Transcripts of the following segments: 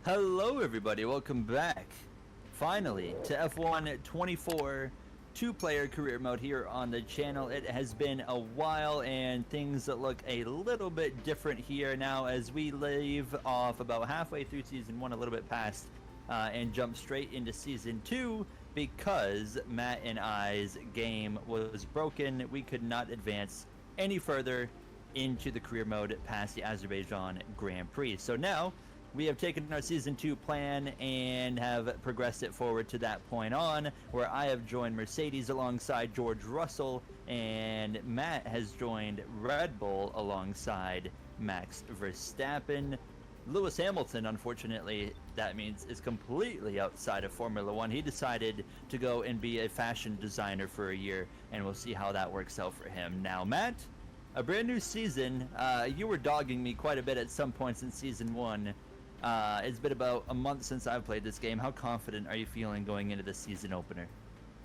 Hello everybody, welcome back, finally, to F1 24 two-player career mode here on the channel. It has been a while and things look a little bit different here now as we leave off about halfway through Season 1, a little bit past, and jump straight into Season 2 because Matt and I's game was broken. We could not advance any further into the career mode past the Azerbaijan Grand Prix. So now, we have taken our Season 2 plan and have progressed it forward to that point on, where I have joined Mercedes alongside George Russell, and Matt has joined Red Bull alongside Max Verstappen. Lewis Hamilton, unfortunately, that means is completely outside of Formula One. He decided to go and be a fashion designer for a year, and we'll see how that works out for him. Now, Matt, a brand new season. You were dogging me quite a bit at some points in Season 1. It's been about a month since I've played this game. How confident are you feeling going into the season opener?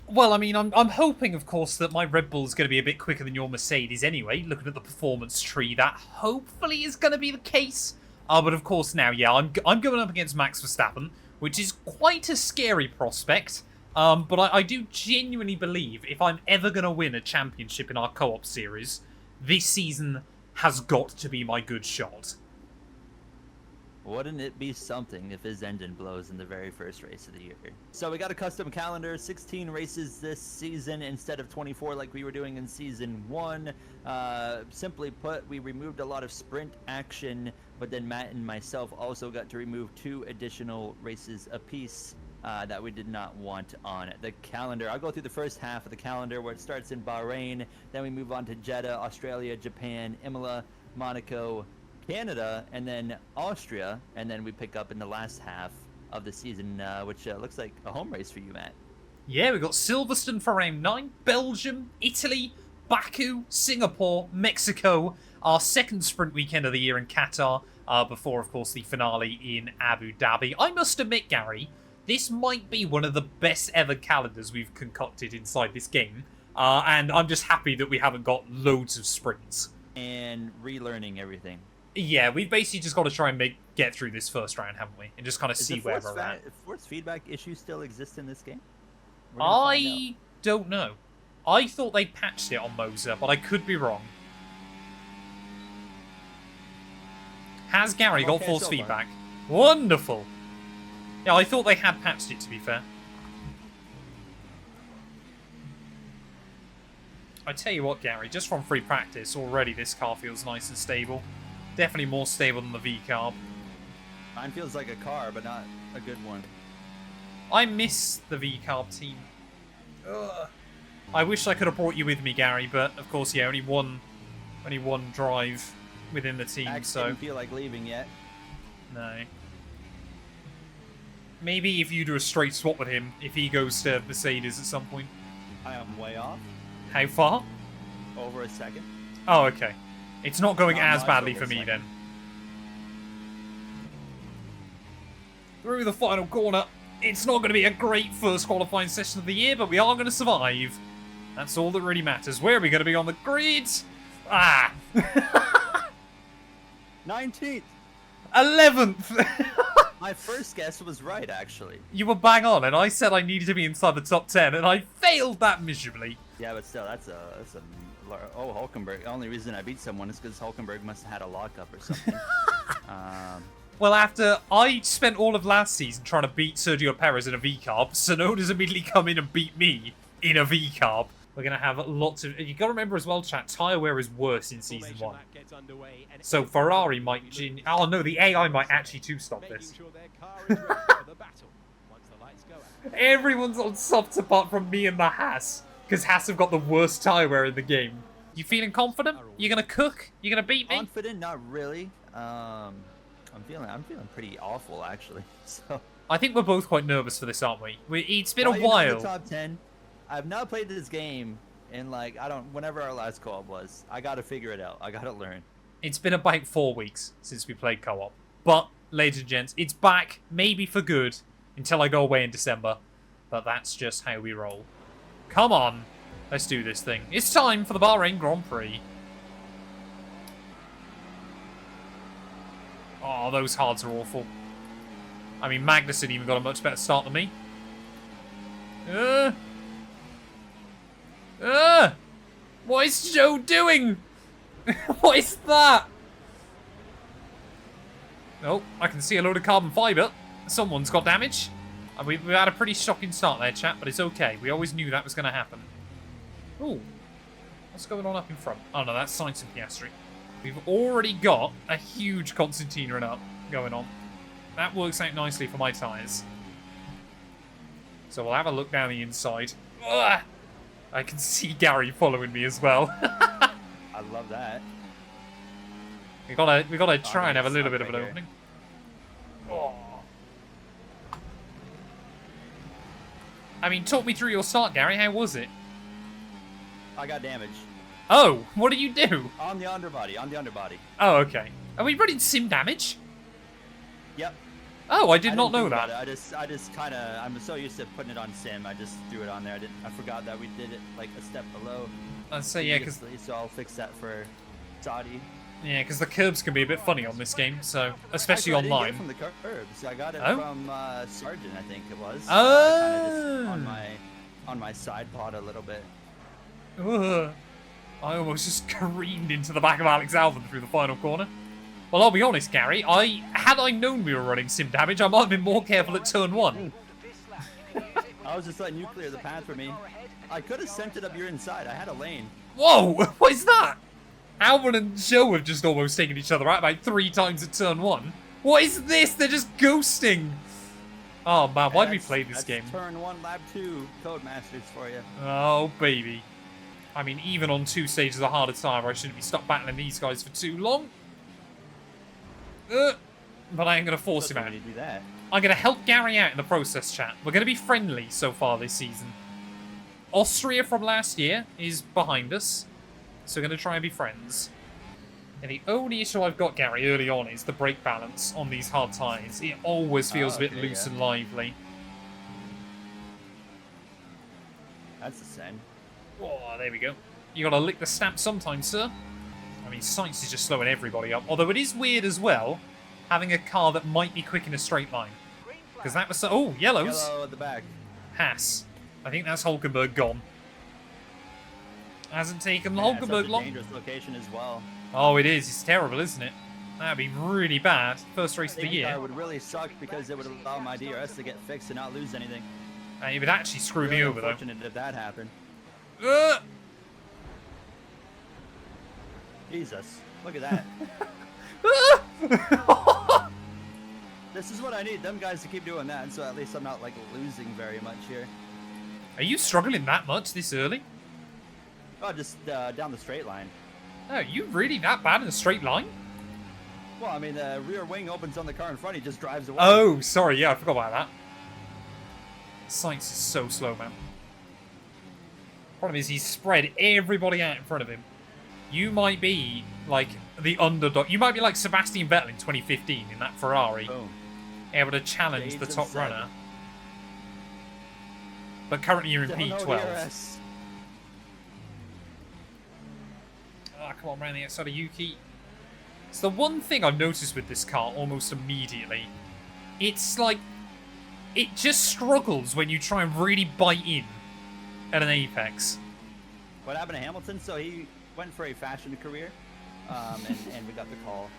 Well, I mean, I'm hoping, of course, that my Red Bull is going to be a bit quicker than your Mercedes anyway, looking at the performance tree. That hopefully is going to be the case. But of course now, yeah, I'm going up against Max Verstappen, which is quite a scary prospect. But I do genuinely believe if I'm ever going to win a championship in our co-op series, this season has got to be my good shot. Wouldn't it be something if his engine blows in the very first race of the year? So we got a custom calendar, 16 races this season instead of 24 like we were doing in Season 1. Simply put, we removed a lot of sprint action, but then Matt and myself also got to remove 2 additional races apiece that we did not want on the calendar. I'll go through the first half of the calendar where it starts in Bahrain, then we move on to Jeddah, Australia, Japan, Imola, Monaco, Canada, and then Austria, and then we pick up in the last half of the season, which looks like a home race for you, Matt. Yeah, we've got Silverstone for round 9, Belgium, Italy, Baku, Singapore, Mexico, our second sprint weekend of the year in Qatar, before, of course, the finale in Abu Dhabi. I must admit, Gary, this might be one of the best ever calendars we've concocted inside this game, and I'm just happy that we haven't got loads of sprints. And relearning everything. Yeah, we've basically just got to try and get through this first round, haven't we? And just kind of see where we're at. Force feedback issues still exist in this game? I don't know. I thought they patched it on Moser, but I could be wrong. Has Gary got force feedback? Wonderful! Yeah, I thought they had patched it, to be fair. I tell you what, Gary, just from free practice, already this car feels nice and stable. Definitely more stable than the V-Carb. Mine feels like a car, but not a good one. I miss the V-Carb team. Ugh. I wish I could have brought you with me, Gary, but of course, yeah, only one drive within the team, Max so... didn't feel like leaving yet. No. Maybe if you do a straight swap with him, if he goes to Mercedes at some point. I am way off. How far? Over a second. Oh, okay. It's not going as badly for me then. Through the final corner. It's not going to be a great first qualifying session of the year, but we are going to survive. That's all that really matters. Where are we going to be on the grid? Ah! 19th! 11th! My first guess was right, actually. You were bang on, and I said I needed to be inside the top 10, and I failed that miserably. Yeah, but still, that's a oh, Hulkenberg. The only reason I beat someone is because Hulkenberg must have had a lockup or something. Well, after I spent all of last season trying to beat Sergio Perez in a V-Carb, Tsunoda's immediately come in and beat me in a V-Carb. We're going to have lots of... You got to remember as well, chat, tyre wear is worse in Season 1. So Ferrari might... Oh, no, the AI might actually two-stop this. Everyone's on soft apart from me and the Haas, because Haas have got the worst tyre wear in the game. You feeling confident? You're going to cook? You're going to beat me? Confident? Not really. I'm feeling pretty awful, actually. So I think we're both quite nervous for this, aren't we? It's been a in while. the top 10. I've not played this game in whenever our last co-op was. I got to figure it out. I got to learn. It's been about 4 weeks since we played co-op. But, ladies and gents, it's back, maybe for good, until I go away in December. But that's just how we roll. Come on. Let's do this thing. It's time for the Bahrain Grand Prix. Oh, those hards are awful. I mean, Magnussen even got a much better start than me. What is Joe doing? What is that? Oh, I can see a load of carbon fibre. Someone's got damage. And we've had a pretty shocking start there, chat, but it's okay. We always knew that was going to happen. Ooh. What's going on up in front? Oh, no, that's Sainz and Piastri. We've already got a huge Constantina and up going on. That works out nicely for my tyres. So we'll have a look down the inside. Ugh! I can see Gary following me as well. I love that. We gotta try and have a little bit of an opening. Oh. I mean, talk me through your start, Gary. How was it? I got damaged. Oh, what did you do? On the underbody. Oh, okay. Are we running sim damage? Yep. Oh, I did not know that. I just kind of, I'm so used to putting it on sim. I just threw it on there. I forgot that we did it like a step below. I'd say yeah, because so I'll fix that for Saudi. Yeah, because the curbs can be a bit funny on this game, so especially online. I didn't get it from the curbs. I got it from Sargent, I think it was. Oh. Kind of on my side pod a little bit. Ugh. I almost just careened into the back of Alex Albon through the final corner. Well, I'll be honest, Gary. Had I known we were running sim damage, I might have been more careful at turn 1. I was just letting you clear the path for me. I could have sent it up your inside. I had a lane. Whoa! What is that? Albon and Joe have just almost taken each other out about 3 times at turn 1. What is this? They're just ghosting. Oh man, why did we play this game? Turn 1, lap 2, Codemasters for you. Oh baby. I mean, even on 2 stages of harder time, I shouldn't be stuck battling these guys for too long. But I ain't going to force him out. Do that. I'm going to help Gary out in the process, chat. We're going to be friendly so far this season. Austria from last year is behind us. So we're going to try and be friends. And the only issue I've got, Gary, early on is the brake balance on these hard tyres. It always feels a bit loose and lively. That's the same. Oh, there we go. You got to lick the stamp sometimes, sir. I mean, Sainz is just slowing everybody up. Although it is weird as well, having a car that might be quick in a straight line. Because that was so... Oh, yellows. Yellow at the back. Haas. I think that's Hulkenberg gone. Hasn't taken Yeah, Hulkenberg long. Dangerous location as well. Oh, it is. It's terrible, isn't it? That'd be really bad. First race of the year. It would really suck because it would allow my DRS to get fixed and not lose anything. It would actually screw me over, though. Unfortunate if that happened. Jesus, look at that. This is what I need them guys to keep doing that, so at least I'm not like losing very much here. Are you struggling that much this early? Oh, just down the straight line. Oh, are you really that bad in a straight line? Well, I mean, the rear wing opens on the car in front, he just drives away. Oh, sorry, yeah, I forgot about that. Sainz is so slow, man. Problem is, he's spread everybody out in front of him. You might be like the underdog. You might be like Sebastian Vettel in 2015 in that Ferrari. Boom. Able to challenge the top runner. But currently you're in P12. Ah, come on, round the outside of Yuki. It's the one thing I've noticed with this car almost immediately. It's like, it just struggles when you try and really bite in at an apex. What happened to Hamilton? So he went for a fashion career, and we got the call.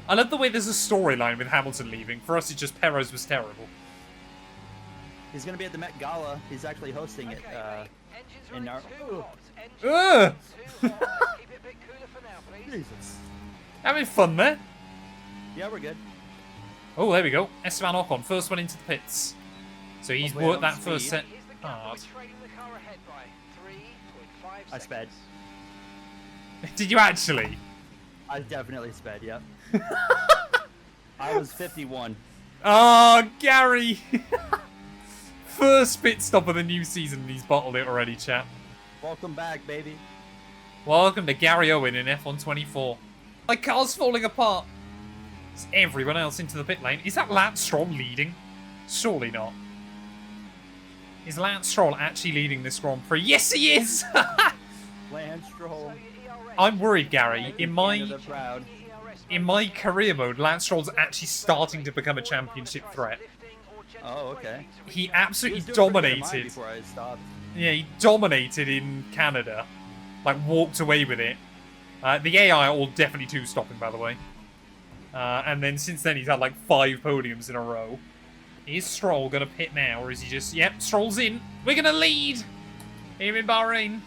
I love the way there's a storyline with Hamilton leaving. For us, it's just Perez was terrible. He's going to be at the Met Gala. He's actually hosting it in our... Jesus. Having fun there. Yeah, we're good. Oh, there we go. Esteban Ocon, first one into the pits. So he's worked that first set hard. I sped. Did you actually? I definitely sped, yep. I was 51. Oh, Gary! First pit stop of the new season and he's bottled it already, chat. Welcome back, baby. Welcome to Gary Owen in F1 24. My car's falling apart. Is everyone else into the pit lane? Is that Lance Stroll leading? Surely not. Is Lance Stroll actually leading this Grand Prix? Yes, he is! Lance Stroll. I'm worried, Gary. In my in my career mode, Lance Stroll's actually starting to become a championship threat. Oh, okay. He absolutely He was doing pretty good in mine dominated. before I stopped. Yeah, he dominated in Canada. Like, walked away with it. The AI are all definitely two-stopping, by the way. And then since then, he's had like 5 podiums in a row. Is Stroll going to pit now, or is he just... Yep, Stroll's in. We're going to lead here in Bahrain.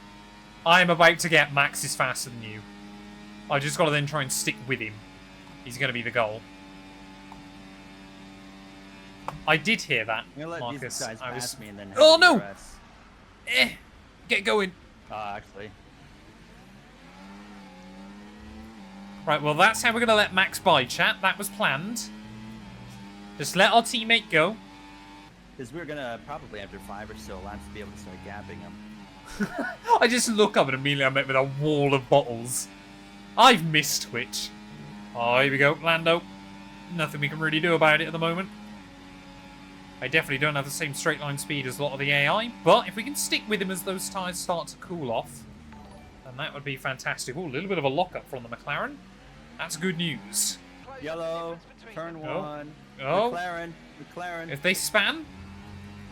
I'm about to get Max is faster than you. I just got to then try and stick with him. He's going to be the goal. I did hear that, I'm gonna let Marcus. these guys pass me and then Oh, no! press. Get going. Actually. Right, well, that's how we're going to let Max by, chat. That was planned. Just let our teammate go. Because we're gonna probably, after 5 or so laps, be able to start gapping him. I just look up and immediately I'm met with a wall of bottles. I've missed Twitch. Oh, here we go, Lando. Nothing we can really do about it at the moment. I definitely don't have the same straight line speed as a lot of the AI, but if we can stick with him as those tyres start to cool off, then that would be fantastic. Ooh, a little bit of a lockup from the McLaren. That's good news. Yellow, turn 1. Oh. McLaren. If they span,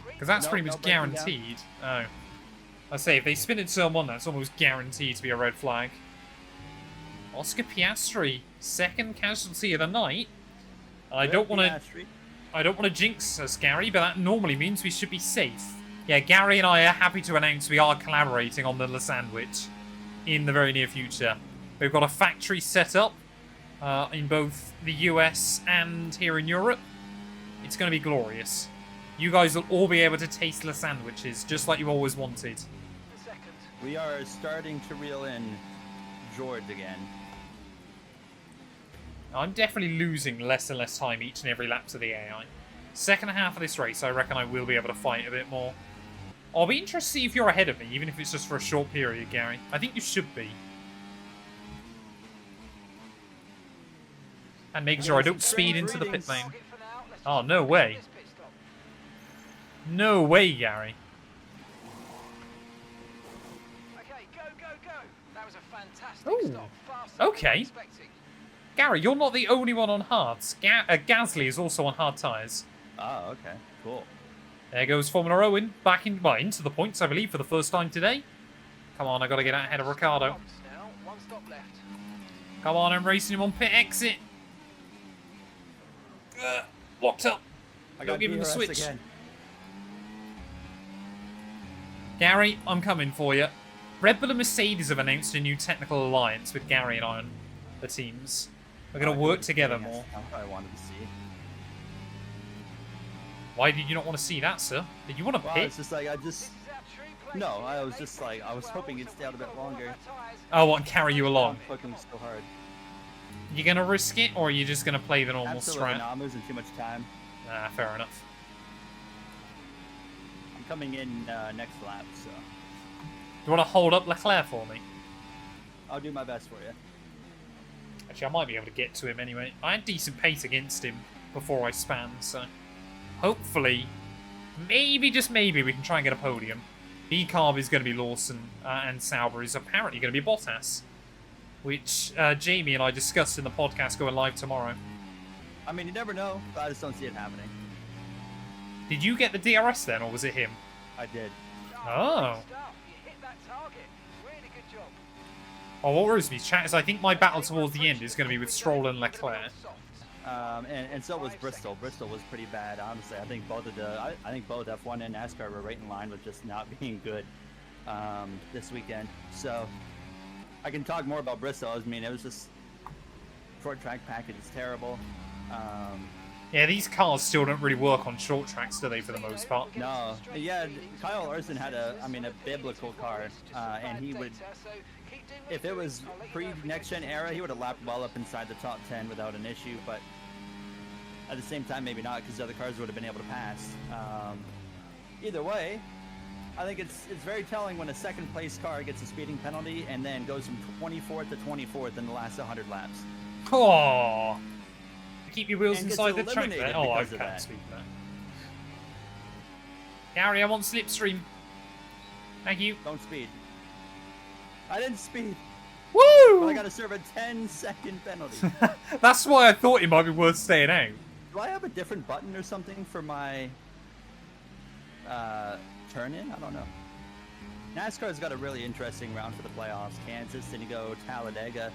because that's Nope, pretty much no breaking down. guaranteed. Oh. I say, if they spin in turn 1, that's almost guaranteed to be a red flag. Oscar Piastri, second casualty of the night. I don't want to jinx us, Gary, but that normally means we should be safe. Yeah, Gary and I are happy to announce we are collaborating on the Le Sandwich in the very near future. We've got a factory set up in both the US and here in Europe. It's going to be glorious. You guys will all be able to taste Le Sandwiches, just like you always wanted. We are starting to reel in George again. I'm definitely losing less and less time each and every lap to the AI. Second half of this race, I reckon I will be able to fight a bit more. I'll be interested to see if you're ahead of me, even if it's just for a short period, Gary. I think you should be. And making sure I don't speed into the pit lane. Oh, no way. No way, Gary. Okay, go. That was a fantastic Ooh. stop. Faster Okay. than expecting. Gary, you're not the only one on hards. Gasly is also on hard tyres. Oh, okay. Cool. There goes FormulaOwen back into the points, I believe, for the first time today. Come on, I got to get out ahead of Ricardo. Stops now. One stop left. Come on, I'm racing him on pit exit. Locked up. I Don't got give him the DRS switch. again. Gary, I'm coming for you. Red Bull and Mercedes have announced a new technical alliance with Gary and I on the teams. We're going to work together more. I wanted to see. Why did you not want to see that, sir? Did you want to Well, pit? it's just like, I was just like, I was hoping it'd stay out a bit longer. Oh, what, and carry you along? I'm fucking so hard. You going to risk it, or are you just going to play the normal Absolutely strat? not. I'm losing too much time. Ah, fair enough. I'm coming in next lap, so Do you want to hold up Leclerc for me? I'll do my best for you. Actually, I might be able to get to him anyway. I had decent pace against him before I span, so hopefully, maybe, just maybe, we can try and get a podium. B-Carb is going to be Lawson, and Sauber is apparently going to be Bottas, which Jamie and I discussed in the podcast going live tomorrow. I mean, you never know, but I just don't see it happening. Did you get the DRS then, or was it him? I did. Oh. You hit that target. Really good job. Oh, what worries me, chat, is I think my battle towards the end is going to be with Stroll and Leclerc. And so was Bristol. Bristol was pretty bad, honestly. I think both F1 and NASCAR were right in line with just not being good this weekend. So I can talk more about Bristol. I mean, it was just short track package is terrible. Yeah, these cars still don't really work on short tracks, do they, for the most part? No, yeah, Kyle Larson had a biblical car, and he would, if it was pre-next gen era, he would have lapped well up inside the top 10 without an issue, but at the same time, maybe not, because the other cars would have been able to pass. Either way, I think it's very telling when a second place car gets a speeding penalty and then goes from 24th to 24th in the last 100 laps. Oh, keep your wheels And gets inside the track there. eliminated Oh, I because of can't that. speak that. Gary, I want slipstream. Thank you. Don't speed. I didn't speed. Woo! But I gotta serve a 10-second penalty. That's why I thought it might be worth staying out. Do I have a different button or something for my turn in? I don't know. NASCAR's got a really interesting round for the playoffs. Kansas, then you go Talladega,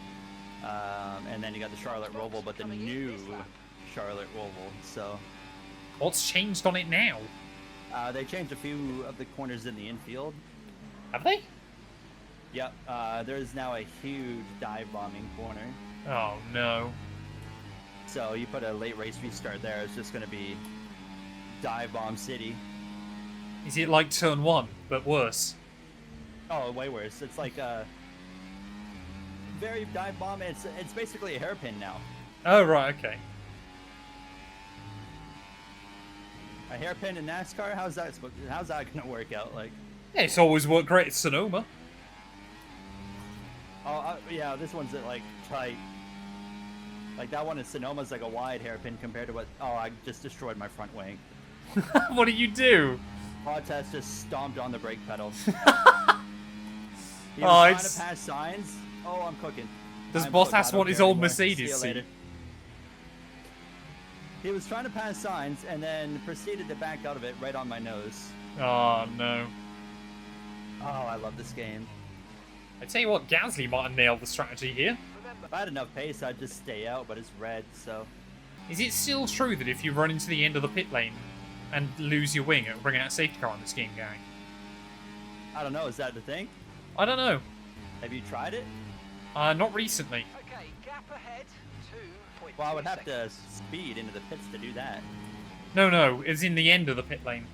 and then you got the Charlotte Roval, but the new Charlotte Roval. So What's changed on it now? they changed a few of the corners in the infield. Have they? Yep, there's now a huge dive bombing corner. Oh, no. So you put a late race restart there, it's just going to be dive bomb city. Is it like turn 1, but worse? Oh, way worse. It's like a very dive bomb. It's basically a hairpin now. Oh, right, okay. A hairpin in NASCAR? How's that going to work out? Like, Yeah, it's always worked great at Sonoma. oh yeah, this one's like tight. Like that one in Sonoma's like a wide hairpin compared to what? Oh, I just destroyed my front wing. What do you do? Bottas just stomped on the brake pedal. He Oh, was trying it's- to pass signs. Oh, I'm cooking. Does I'm Bottas cooked. I don't want his care old anymore. See Mercedes you seat? later. He was trying to pass signs and then proceeded to back out of it right on my nose. Oh, no. Oh, I love this game. I tell you what, Gasly might have nailed the strategy here. If I had enough pace, I'd just stay out, but it's red, so... Is it still true that if you run into the end of the pit lane and lose your wing, it'll bring out a safety car in this game, gang? I don't know, is that the thing? I don't know. Have you tried it? Not recently. Okay, gap ahead, 2.2 Well, I would have to seconds. speed into the pits to do that. No, it's in the end of the pit lane.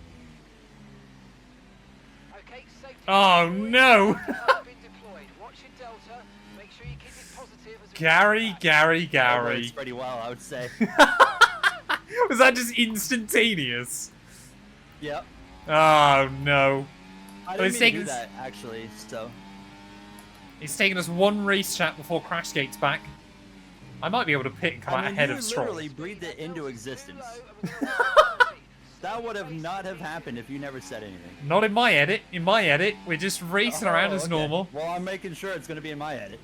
Okay, safety Oh, deployed. no! Has been deployed. Watch your delta. Make sure you keep it positive as we Gary, go back. That works Gary. pretty well, I would say. Was that just instantaneous? Yep. Oh, no. I Well, didn't it's mean to taken do us- that, actually, so... It's taken us one race chat before Crashgate's back. I might be able to pit and come out ahead you of Stroll. literally breathed it into existence. That would have not have happened if you never said anything. Not in my edit. In my edit, we're just racing around Oh, as okay. normal. Well, I'm making sure it's going to be in my edit.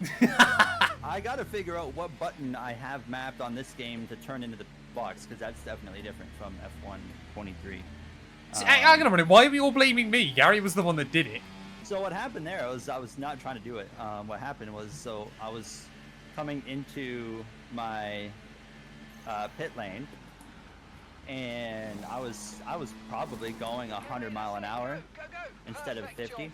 I got to figure out what button I have mapped on this game to turn into the box, because that's definitely different from F1 23. Hang on a minute. Why are we all blaming me? Gary was the one that did it. So what happened there was I was not trying to do it. What happened was, so I was coming into my pit lane, and I was probably going 100 mile an hour instead of 50.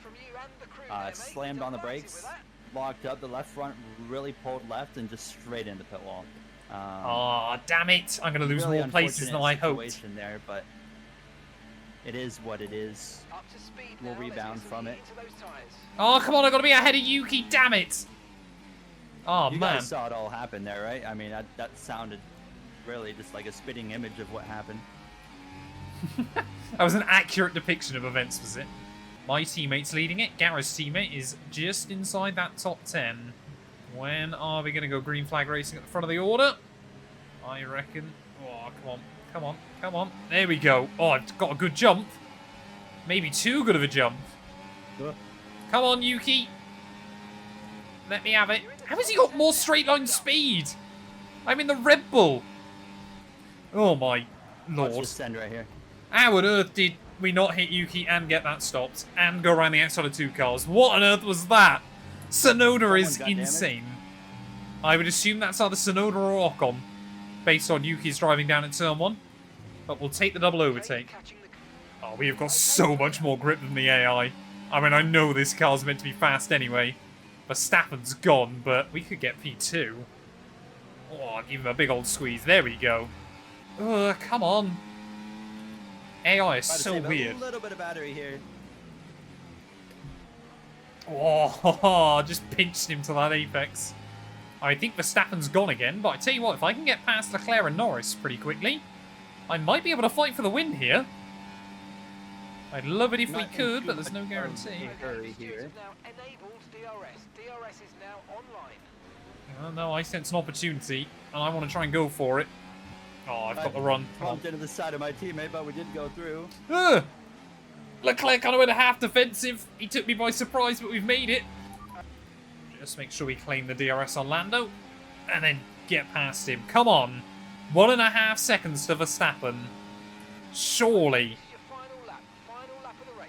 Slammed on the brakes, locked up. The left front really pulled left and just straight into the pit wall. Oh, damn it. I'm going to lose really more places than I unfortunate hoped. situation there, but it is what it is. Up to speed We'll now. Let's rebound get some from heat it. into those tyres. Oh, come on. I've got to be ahead of Yuki. Damn it. Oh, You man. guys saw it all happen there, right? I mean, that sounded really just like a spitting image of what happened. That was an accurate depiction of events, was it? My teammate's leading it. Gareth's teammate is just inside that top 10. When are we going to go green flag racing at the front of the order? I reckon. Oh, come on. Come on. Come on. There we go. Oh, I've got a good jump. Maybe too good of a jump. Come on, Yuki. Let me have it. How has he got more straight line speed? I'm in the Red Bull. Oh, my Let's lord. just send right here. How on earth did we not hit Yuki and get that stopped and go around the outside of 2 cars? What on earth was that? Sonoda is got damage. insane. I would assume that's either Sonoda or Ocon, based on Yuki's driving down at turn 1. But we'll take the double overtake. Catching the Oh, we have got so much more grip than the AI. I mean, I know this car's meant to be fast anyway. Verstappen's gone, but we could get P2. Oh, give him a big old squeeze. There we go. Ugh, come on. AI is Try to so save weird. A little bit of battery here. Oh, just pinched him to that apex. I think Verstappen's gone again, but I tell you what, if I can get past Leclerc and Norris pretty quickly, I might be able to fight for the win here. I'd love it if we Not in could, too but there's no much of guarantee. a hurry stewards here. have now enabled DRS. DRS is now online. Oh, no, I sense an opportunity, and I want to try and go for it. Oh, I've got the run. Come on. Bumped into the side of my teammate, but we did go through. Ugh. Leclerc kind of went a half defensive. He took me by surprise, but we've made it. Just make sure we claim the DRS on Lando. And then get past him. Come on. 1.5 seconds to Verstappen. Surely. Your final lap of the race.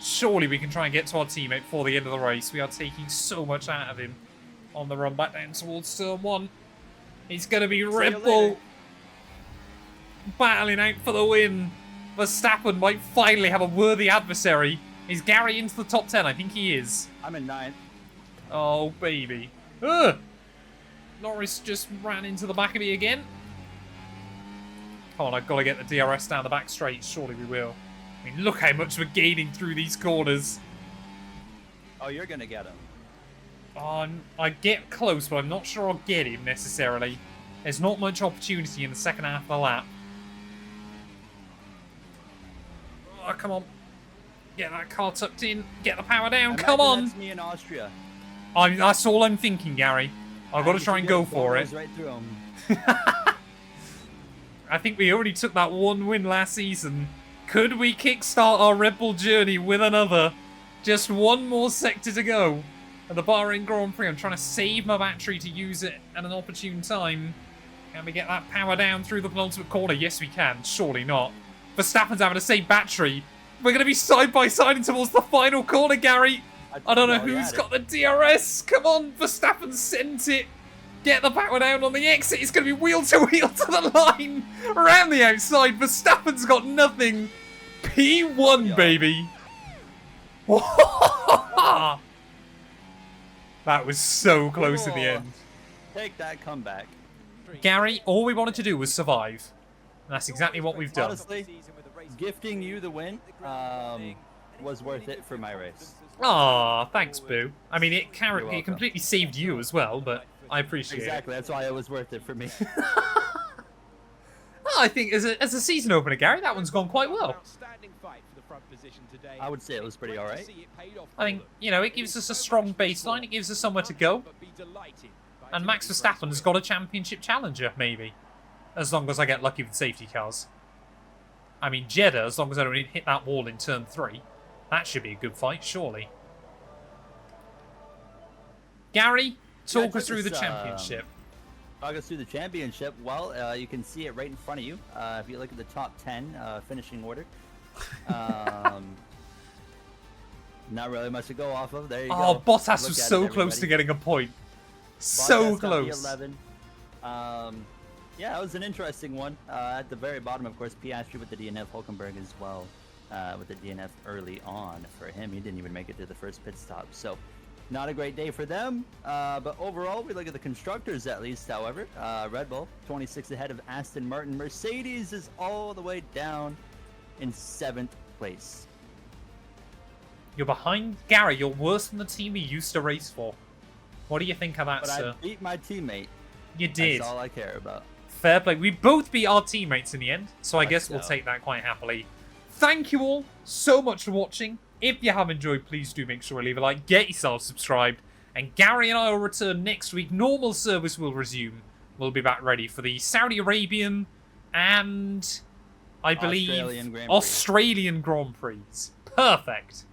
Surely we can try and get to our teammate before the end of the race. We are taking so much out of him on the run back down towards turn 1. It's going to be Red Bull battling out for the win. Verstappen might finally have a worthy adversary. Is Gary into the top 10? I think he is. I'm in 9th. Oh, baby. Ugh. Norris just ran into the back of me again. Come on, I've got to get the DRS down the back straight. Surely we will. I mean, look how much we're gaining through these corners. Oh, you're going to get him. I get close, but I'm not sure I'll get him necessarily. There's not much opportunity in the second half of the lap. Oh, come on. Get that car tucked in. Get the power down. Come on. That's me in Austria. That's all I'm thinking, Gary. I've got to try and go for it. Right through him. I think we already took that one win last season. Could we kickstart our Red Bull journey with another? Just one more sector to go. At the Bahrain Grand Prix, I'm trying to save my battery to use it at an opportune time. Can we get that power down through the penultimate corner? Yes, we can. Surely not. Verstappen's having to save battery. We're going to be side by side towards the final corner, Gary. I don't know who's got the DRS. Come on, Verstappen sent it. Get the power down on the exit. It's going to be wheel to wheel to the line. Around the outside. Verstappen's got nothing. P1, baby. That was so close in the end. Take that comeback. Gary, all we wanted to do was survive. And that's exactly what we've done. Honestly, gifting you the win was worth it for my race. Aw, thanks, Boo. I mean, it completely saved you as well, but I appreciate it. Exactly, that's why it was worth it for me. Well, I think as a season opener, Gary, that one's gone quite well. I would say it was pretty alright. I think, you know, it gives us a strong baseline, it gives us somewhere to go. And Max Verstappen's got a championship challenger, maybe. As long as I get lucky with safety cars. I mean, Jeddah, as long as I don't hit that wall in turn 3. That should be a good fight, surely. Gary, talk us through the championship. Talk us through the championship. Well, you can see it right in front of you. If you look at the top 10 finishing order. Not really much to go off of. There you go. Oh, Bottas was so close to getting a point. So close. 11. Yeah, it was an interesting one. At the very bottom, of course, Piastri with the DNF, Hulkenberg as well with the DNF early on for him. He didn't even make it to the first pit stop. So, not a great day for them. But overall, we look at the constructors at least, however. Red Bull, 26 ahead of Aston Martin. Mercedes is all the way down in 7th place. You're behind Gary. You're worse than the team we used to race for. What do you think of that, but sir? I beat my teammate. You did. That's all I care about. Fair play. We both beat our teammates in the end, so I guess we'll go. take that quite happily. Thank you all so much for watching. If you have enjoyed, please do make sure to leave a like, get yourself subscribed, and Gary and I will return next week. Normal service will resume. We'll be back ready for the Saudi Arabian and, I believe, Australian Grand Prix. Australian Grand Prix. Perfect.